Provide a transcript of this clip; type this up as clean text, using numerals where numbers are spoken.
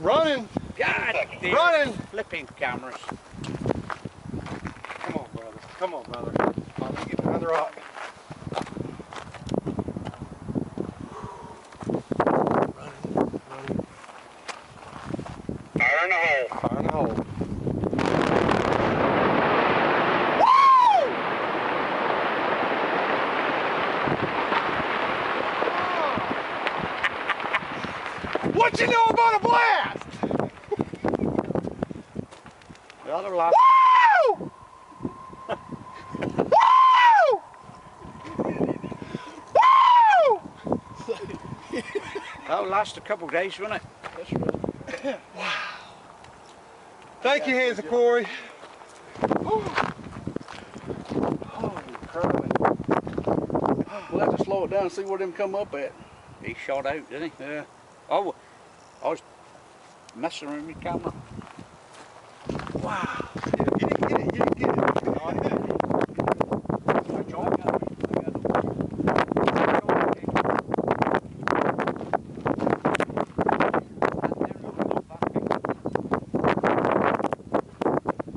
Running. God damn. Running. Flipping cameras. Come on, brother. Come on, brother. Let me get behind the rock. Running. Fire in the hole. Fire in the hole. What you know about a blast? The other last. Woo! Woo! Woo! That'll last a couple of days, won't it? That's really... Wow. Thank you, Lithonia Quarry. Holy crap. We'll have to slow it down and see where them come up at. He shot out, didn't he? Yeah. Oh, I was messing around with my camera. Wow.